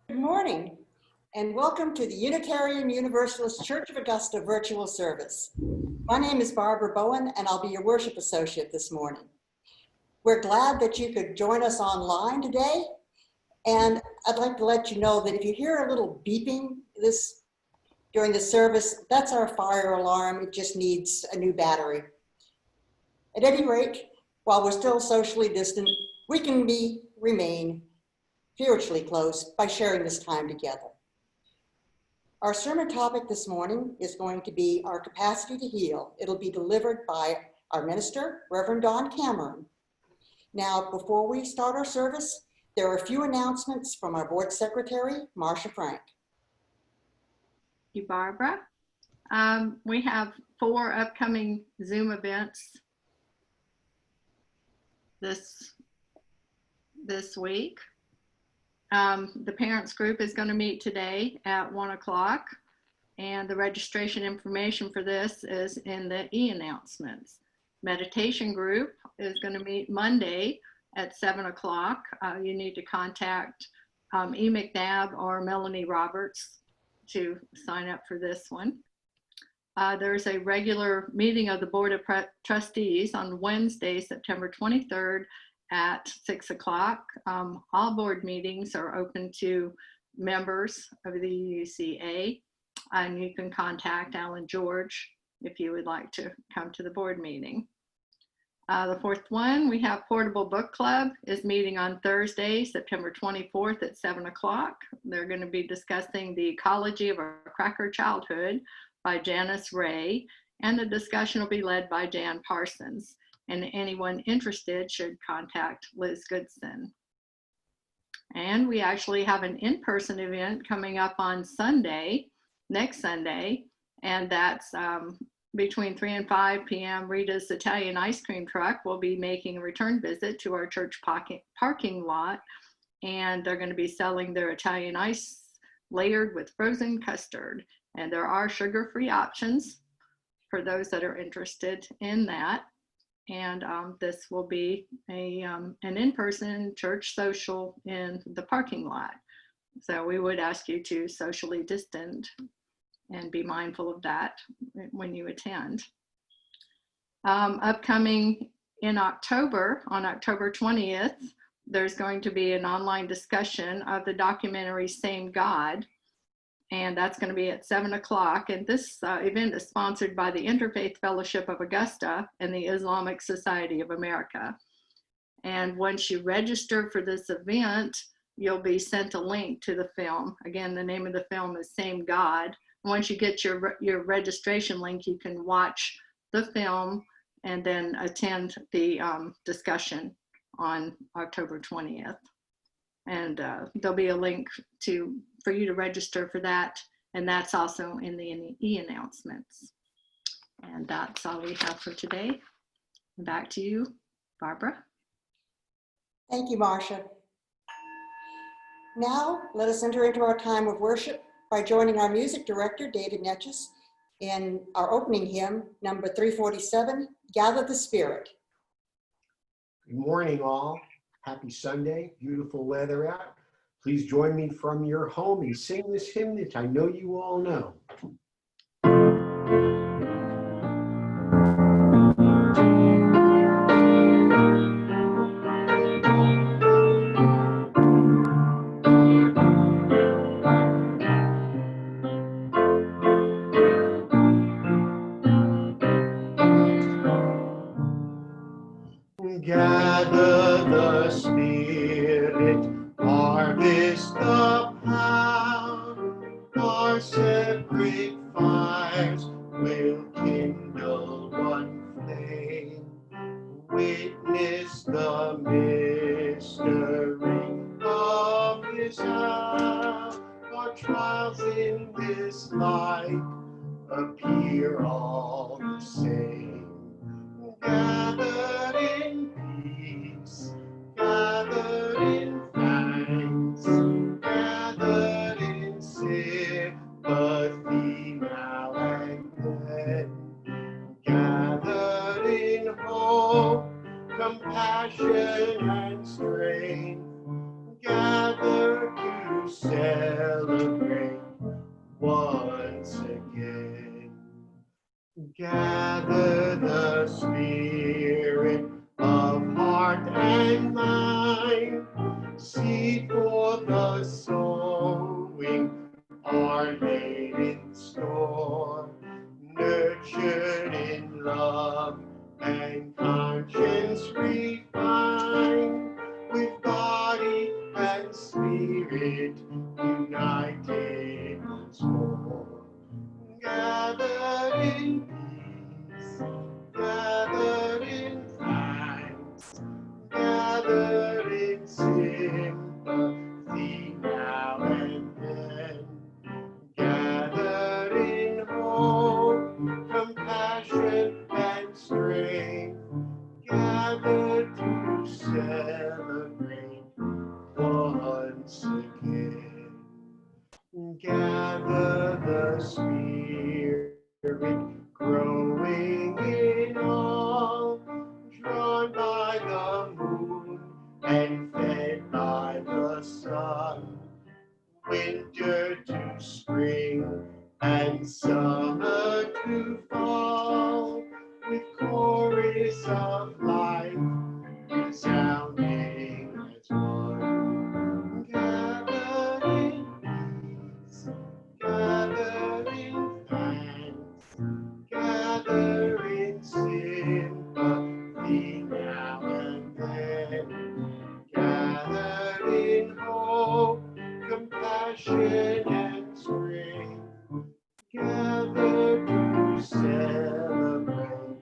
Good morning, and welcome to the Unitarian Universalist Church of Augusta virtual service. My name is Barbara Bowen, and I'll be your worship associate this morning. We're glad that you could join us online today, and I'd like to let you know that if you hear a little beeping during the service, that's our fire alarm. It just needs a new battery. At any rate, while we're still socially distant, we can remain spiritually close by sharing this time together. Our sermon topic this morning is going to be our capacity to heal. It'll be delivered by our minister, Reverend Don Cameron. Now, before we start our service, there are a few announcements from our board secretary, Marcia Frank. Thank you, Barbara. We have 4 upcoming Zoom events this week. The parents group is going to meet today at 1 o'clock, and the registration information for this is in the e-announcements. Meditation group is going to meet Monday at 7 o'clock. You need to contact E. McNabb or Melanie Roberts to sign up for this one. There's a regular meeting of the Board of Trustees on Wednesday, September 23rd at 6 o'clock. All board meetings are open to members of the UCA, and you can contact Alan George if you would like to come to the board meeting. The 4th one, we have Portable Book Club is meeting on Thursday, September 24th at 7 o'clock. They're going to be discussing The Ecology of a Cracker Childhood by Janice Ray, and the discussion will be led by Jan Parsons. And anyone interested should contact Liz Goodson. And we actually have an in-person event coming up on Sunday, next Sunday, and that's between 3 and 5 p.m. Rita's Italian Ice Cream Truck will be making a return visit to our church parking lot, and they're going to be selling their Italian ice layered with frozen custard. And there are sugar-free options for those that are interested in that. And this will be an in-person church social in the parking lot. So we would ask you to socially distance and be mindful of that when you attend. Upcoming in October, on October 20th, there's going to be an online discussion of the documentary Same God, and that's going to be at 7 o'clock. And this event is sponsored by the Interfaith Fellowship of Augusta and the Islamic Society of America. And once you register for this event, you'll be sent a link to the film. Again, the name of the film is Same God. Once you get your registration link, you can watch the film and then attend the discussion on October 20th. And there'll be a link for you to register for that, and that's also in the e-announcements. And that's all we have for today. Back to you, Barbara. Thank you, Marcia. Now, let us enter into our time of worship by joining our music director, David Netches, in our opening hymn, number 347, Gather the Spirit. Good morning, all. Happy Sunday. Beautiful weather out. Please join me from your home and sing this hymn that I know you all know. Gather the Spirit, harvest the power, our separate fires will kindle one flame. Witness the mystery of His hour, our trials in this life appear all the same. Gathered in peace, gathered in thanks, gathered in sympathy now and then, gathered in hope, compassion and strength, gathered to celebrate once again. Gather the Spirit of heart and mind, seed for the sowing are laid in store, nurtured in love and conscience refined, with body and spirit united once more. Gathered in peace, gathered in thanks, gathered in sympathy now and then, gathered in hope, compassion and strength, gathered to celebrate once again. Gather the Spirit, growing in all, drawn by the moon and fed by the sun, winter to spring and summer to fall, with chorus of life resounding as one. Gathered in peace, gathered in thanks, gathered in sympathy now and then, gathered in hope, compassion and strength, gathered to celebrate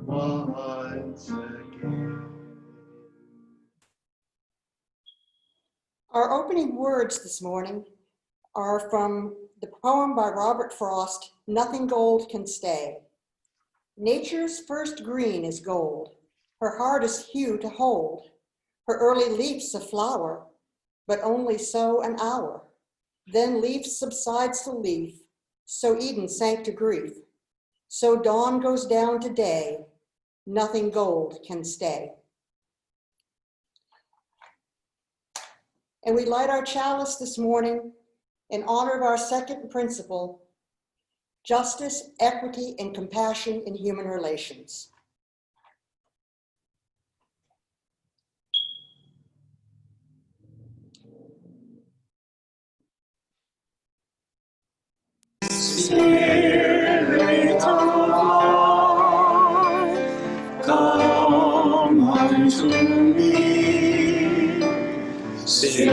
once again. Our opening words this morning are from the poem by Robert Frost, Nothing Gold Can Stay. Nature's first green is gold, her hardest hue to hold, her early leaf's a flower, but only so an hour. Then leaf subsides to leaf, so Eden sank to grief. So dawn goes down to day, nothing gold can stay. And we light our chalice this morning in honor of our second principle, justice, equity, and compassion in human relations. Spirit of life, come unto me. Sing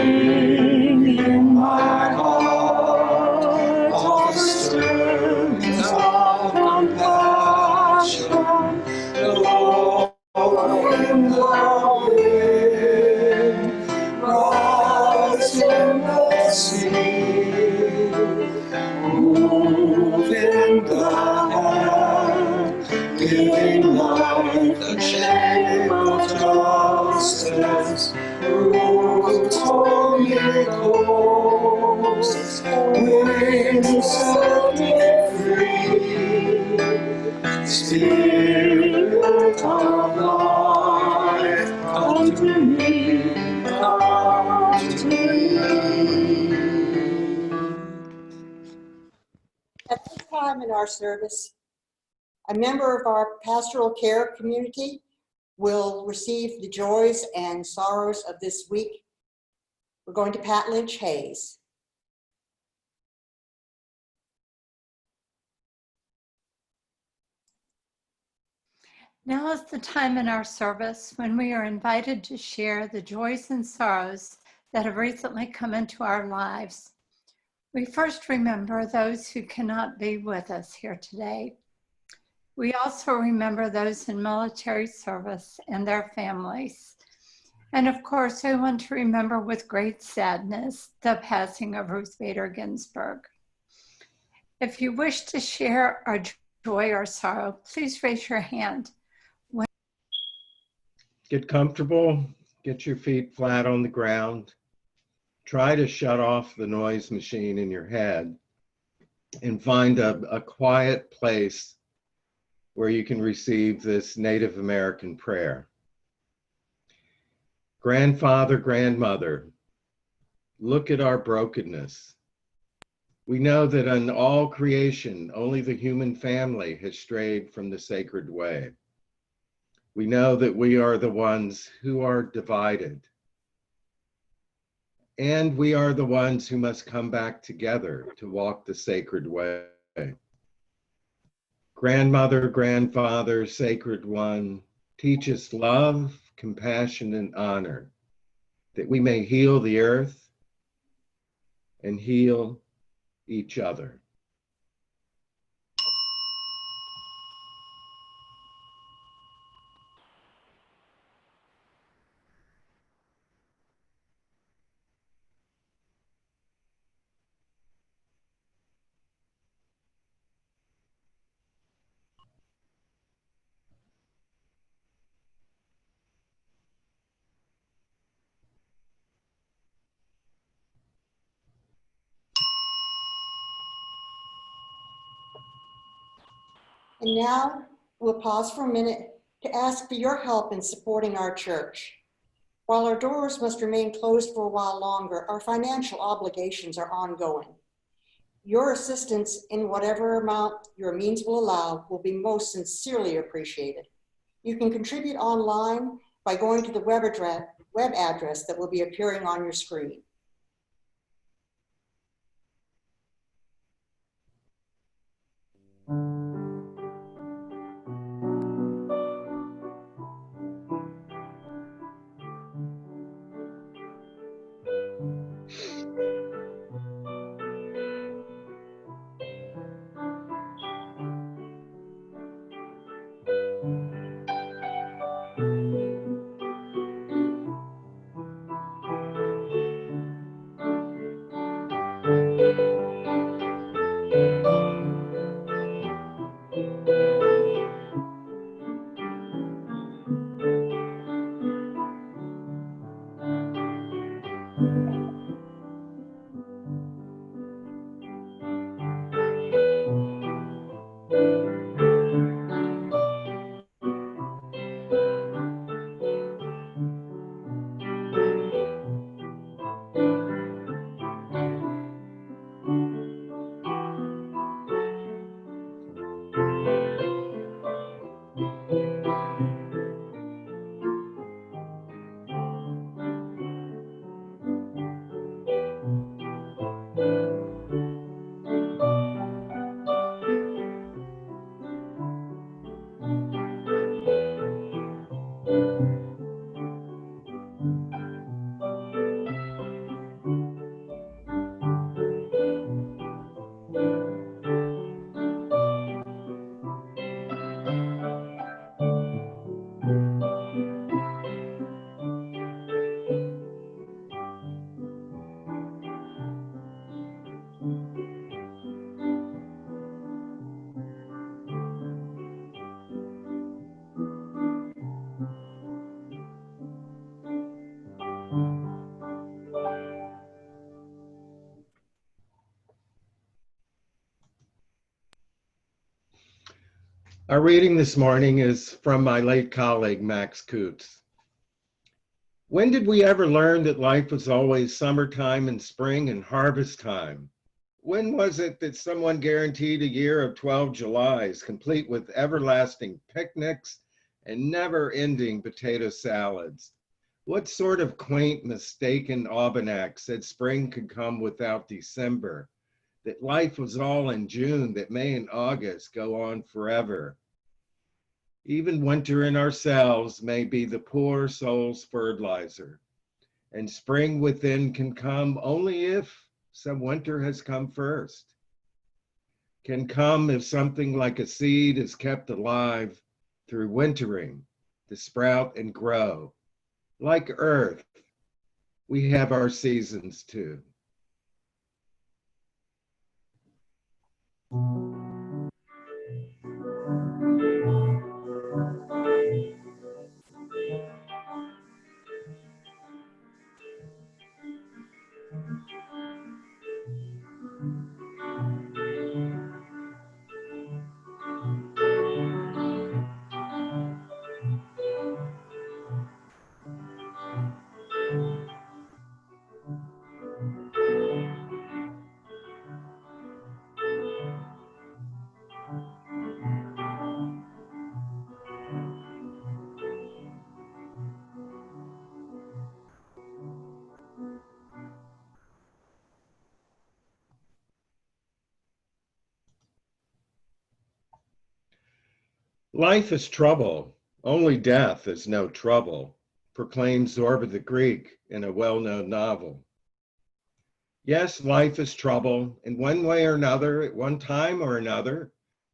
in my heart all the stirrings of compassion, blowing the wind, rise in the sea, move in the hand, giving life the chain of justice. Root holy coast, wings set me free. Spirit of life, after me. At this time in our service, a member of our pastoral care community will receive the joys and sorrows of this week. We're going to Pat Lynch Hayes. Now is the time in our service when we are invited to share the joys and sorrows that have recently come into our lives. We first remember those who cannot be with us here today. We also remember those in military service and their families. And of course, I want to remember with great sadness the passing of Ruth Bader Ginsburg. If you wish to share our joy or sorrow, please raise your hand. Get comfortable, get your feet flat on the ground. Try to shut off the noise machine in your head and find a quiet place where you can receive this Native American prayer. Grandfather, grandmother, look at our brokenness. We know that in all creation, only the human family has strayed from the sacred way. We know that we are the ones who are divided. And we are the ones who must come back together to walk the sacred way. Grandmother, grandfather, sacred one, teach us love, compassion, and honor, that we may heal the earth and heal each other. And now we'll pause for a minute to ask for your help in supporting our church. While our doors must remain closed for a while longer, our financial obligations are ongoing. Your assistance in whatever amount your means will allow will be most sincerely appreciated. You can contribute online by going to the web address that will be appearing on your screen. Our reading this morning is from my late colleague, Max Kutz. When did we ever learn that life was always summertime and spring and harvest time? When was it that someone guaranteed a year of 12 Julys, complete with everlasting picnics and never-ending potato salads? What sort of quaint, mistaken almanac said spring could come without December? That life was all in June, that May and August go on forever? Even winter in ourselves may be the poor soul's fertilizer, and spring within can come only if some winter has come first. Can come if something like a seed is kept alive through wintering to sprout and grow. Like earth, we have our seasons too. Life is trouble, only death is no trouble, proclaimed Zorba the Greek in a well-known novel. Yes, life is trouble. In one way or another, at one time or another,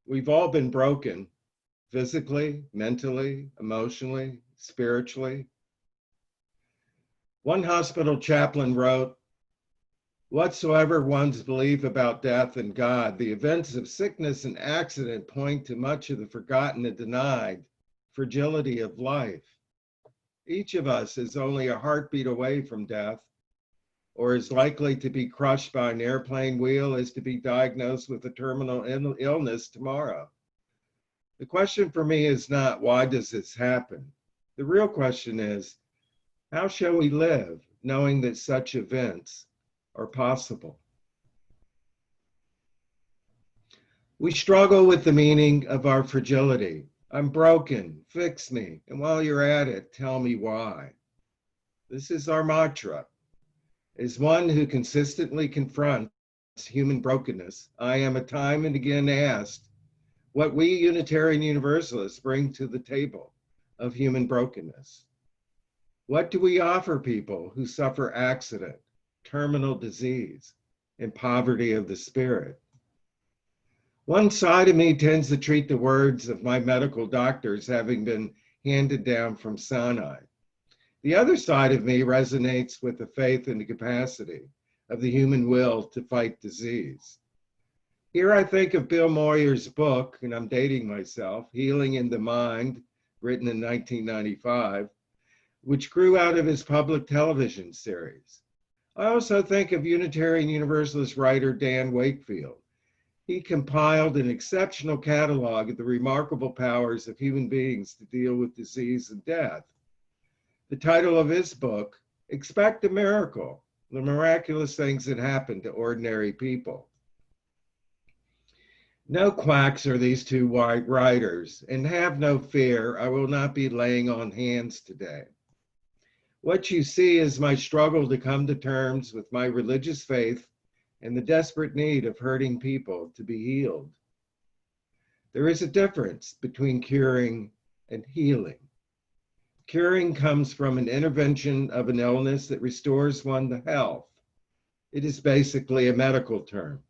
we've all been broken, physically, mentally, emotionally, spiritually. One hospital chaplain wrote, "Whatsoever one's belief about death and God, the events of sickness and accident point to much of the forgotten and denied fragility of life. Each of us is only a heartbeat away from death, or is likely to be crushed by an airplane wheel as to be diagnosed with a terminal illness tomorrow. The question for me is not, why does this happen? The real question is, how shall we live knowing that such events are possible?" We struggle with the meaning of our fragility. I'm broken, fix me, and while you're at it, tell me why. This is our mantra. As one who consistently confronts human brokenness, I am time and again asked what we Unitarian Universalists bring to the table of human brokenness. What do we offer people who suffer accident, terminal disease, and poverty of the spirit? One side of me tends to treat the words of my medical doctors having been handed down from Sinai. The other side of me resonates with the faith and the capacity of the human will to fight disease. Here I think of Bill Moyer's book, and I'm dating myself, Healing in the Mind, written in 1995, which grew out of his public television series. I also think of Unitarian Universalist writer Dan Wakefield. He compiled an exceptional catalog of the remarkable powers of human beings to deal with disease and death. The title of his book, Expect a Miracle, the miraculous things that happen to ordinary people. No quacks are these two white writers, and have no fear, I will not be laying on hands today. What you see is my struggle to come to terms with my religious faith and the desperate need of hurting people to be healed. There is a difference between curing and healing. Curing comes from an intervention of an illness that restores one to health. It is basically a medical term.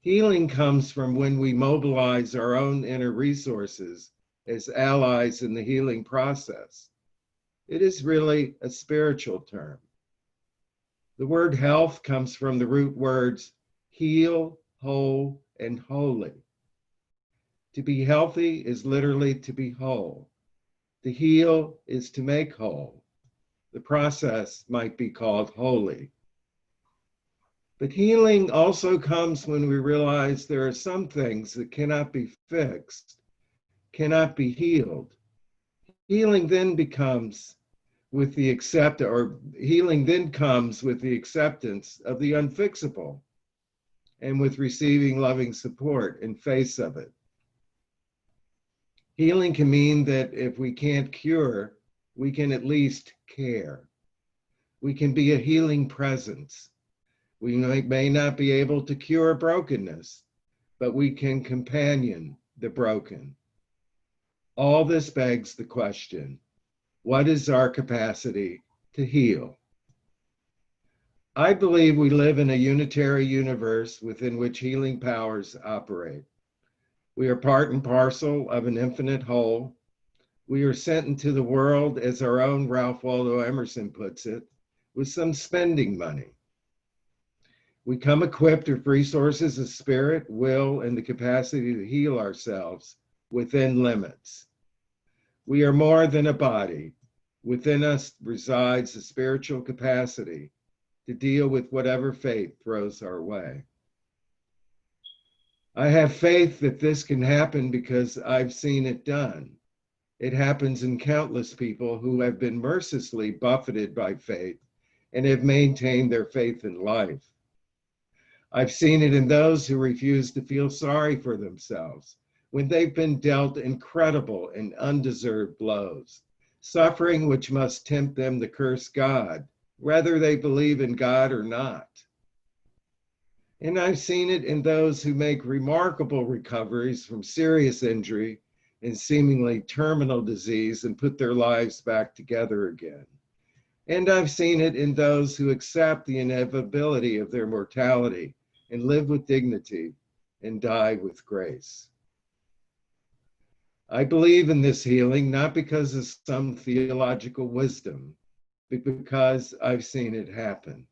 Healing comes from when we mobilize our own inner resources as allies in the healing process. It is really a spiritual term. The word health comes from the root words heal, whole, and holy. To be healthy is literally to be whole. To heal is to make whole. The process might be called holy. But healing also comes when we realize there are some things that cannot be fixed, cannot be healed. Healing then becomes with the healing then comes with the acceptance of the unfixable and with receiving loving support in face of it. Healing can mean that if we can't cure, we can at least care. We can be a healing presence. We may not be able to cure brokenness, but we can companion the broken. All this begs the question, what is our capacity to heal? I believe we live in a unitary universe within which healing powers operate. We are part and parcel of an infinite whole. We are sent into the world, as our own Ralph Waldo Emerson puts it, with some spending money. We come equipped with resources of spirit, will, and the capacity to heal ourselves within limits. We are more than a body. Within us resides the spiritual capacity to deal with whatever fate throws our way. I have faith that this can happen because I've seen it done. It happens in countless people who have been mercilessly buffeted by fate and have maintained their faith in life. I've seen it in those who refuse to feel sorry for themselves when they've been dealt incredible and undeserved blows, suffering which must tempt them to curse God, whether they believe in God or not. And I've seen it in those who make remarkable recoveries from serious injury and seemingly terminal disease and put their lives back together again. And I've seen it in those who accept the inevitability of their mortality and live with dignity and die with grace. I believe in this healing, not because of some theological wisdom, but because I've seen it happen.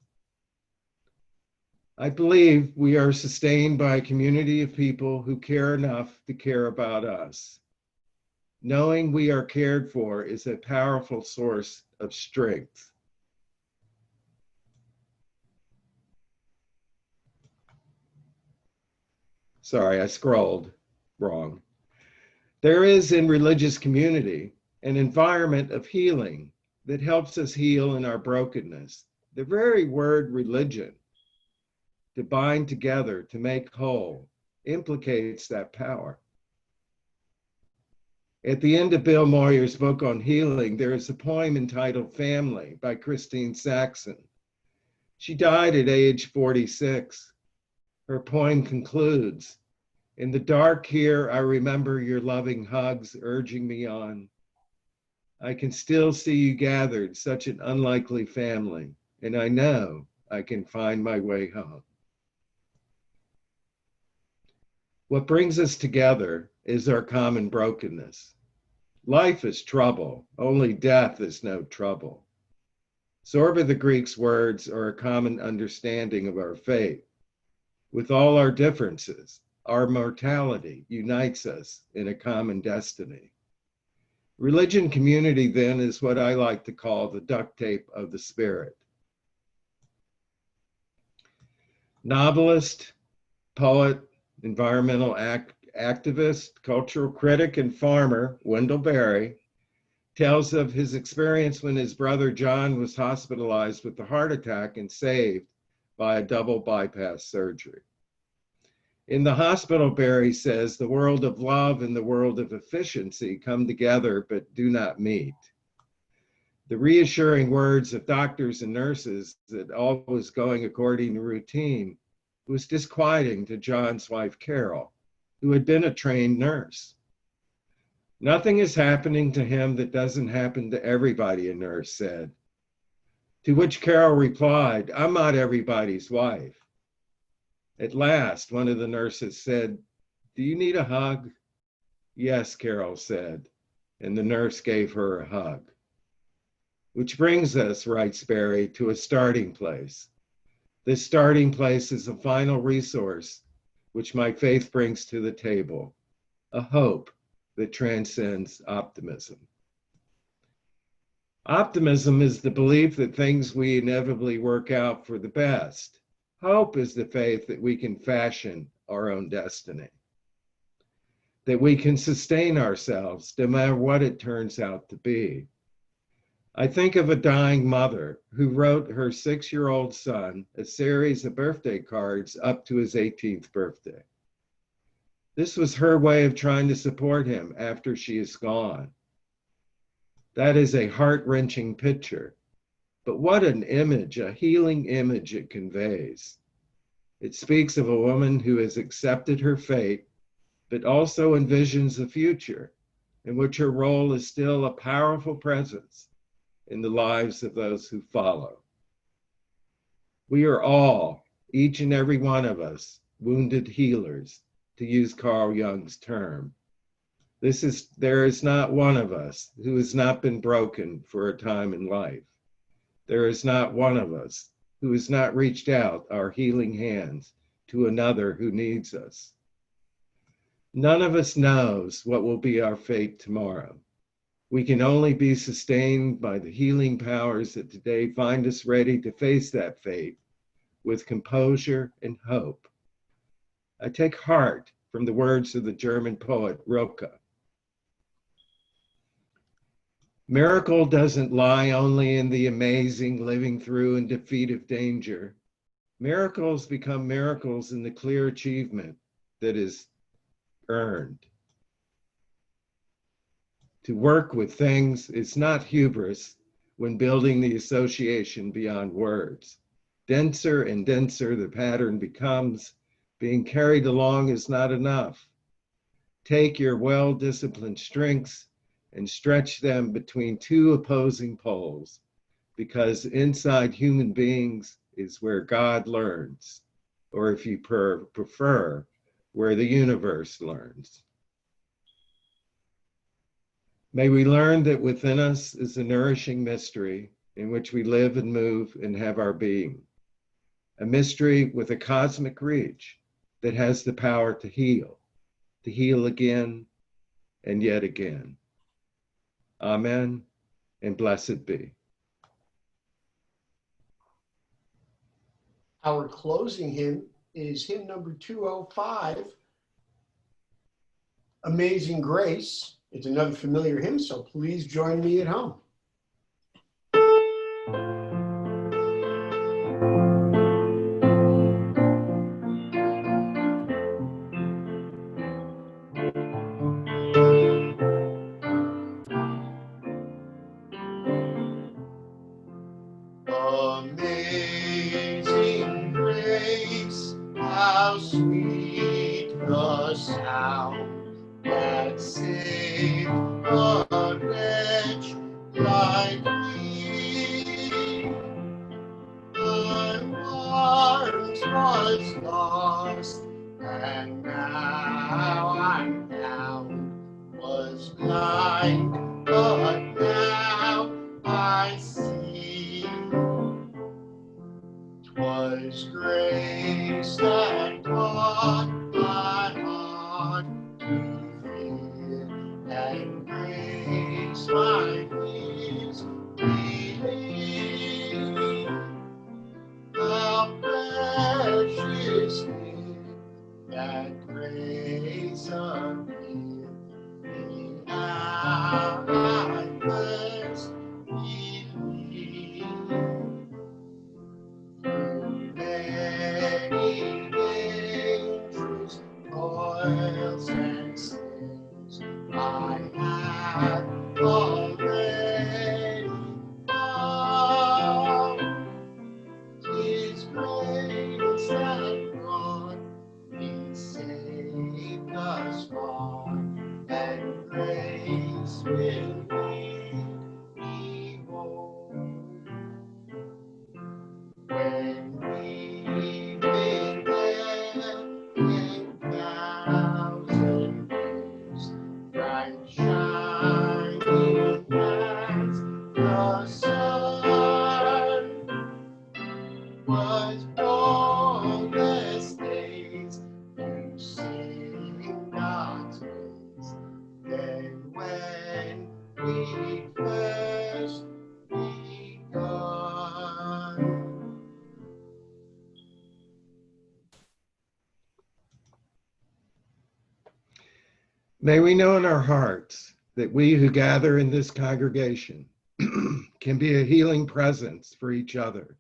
I believe we are sustained by a community of people who care enough to care about us. Knowing we are cared for is a powerful source of strength. Sorry, I scrolled wrong. There is in religious community an environment of healing that helps us heal in our brokenness. The very word religion, to bind together, to make whole, implicates that power. At the end of Bill Moyer's book on healing, there is a poem entitled Family by Christine Saxon. She died at age 46. Her poem concludes, "In the dark here, I remember your loving hugs urging me on. I can still see you gathered, such an unlikely family, and I know I can find my way home." What brings us together is our common brokenness. Life is trouble, only death is no trouble. Zorba the Greek's words are a common understanding of our fate. With all our differences, our mortality unites us in a common destiny. Religion community then is what I like to call the duct tape of the spirit. Novelist, poet, environmental activist, cultural critic, and farmer, Wendell Berry, tells of his experience when his brother John was hospitalized with a heart attack and saved by a double bypass surgery. In the hospital, Berry says, the world of love and the world of efficiency come together but do not meet. The reassuring words of doctors and nurses that all was going according to routine was disquieting to John's wife, Carol, who had been a trained nurse. "Nothing is happening to him that doesn't happen to everybody," a nurse said. To which Carol replied, "I'm not everybody's wife." At last, one of the nurses said, "Do you need a hug?" "Yes," Carol said, and the nurse gave her a hug. Which brings us, writes Berry, to a starting place. This starting place is a final resource which my faith brings to the table, a hope that transcends optimism. Optimism is the belief that things we inevitably work out for the best. Hope is the faith that we can fashion our own destiny, that we can sustain ourselves no matter what it turns out to be. I think of a dying mother who wrote her 6-year-old son a series of birthday cards up to his 18th birthday. This was her way of trying to support him after she is gone. That is a heart-wrenching picture, but what an image, a healing image it conveys. It speaks of a woman who has accepted her fate, but also envisions a future in which her role is still a powerful presence in the lives of those who follow. We are all, each and every one of us, wounded healers, to use Carl Jung's term. There is not one of us who has not been broken for a time in life. There is not one of us who has not reached out our healing hands to another who needs us. None of us knows what will be our fate tomorrow. We can only be sustained by the healing powers that today find us ready to face that fate with composure and hope. I take heart from the words of the German poet Rilke. Miracle doesn't lie only in the amazing living through and defeat of danger. Miracles become miracles in the clear achievement that is earned. To work with things is not hubris when building the association beyond words. Denser and denser the pattern becomes, being carried along is not enough. Take your well-disciplined strengths and stretch them between two opposing poles, because inside human beings is where God learns, or if you prefer, where the universe learns. May we learn that within us is a nourishing mystery in which we live and move and have our being. A mystery with a cosmic reach that has the power to heal again and yet again. Amen, and blessed be. Our closing hymn is hymn number 205, Amazing Grace. It's another familiar hymn, so please join me at home. Amazing grace, how sweet the sound that saved a wretch like me. I once was lost, and now I'm found, was blind, but now I see. 'Twas grace that taught my heart to fear, and grace my fears relieved. How precious did that grace appear, the hour I first believed. Through many dangers, toils, and snares, I have already found 'tis grace that brought me safe thus far, and grace will lead me home. When we've been there in 1,000 years, bright shining as the sun, was boundless days to sing God's praise. Then when we first begun. May we know in our hearts that we who gather in this congregation can be a healing presence for each other.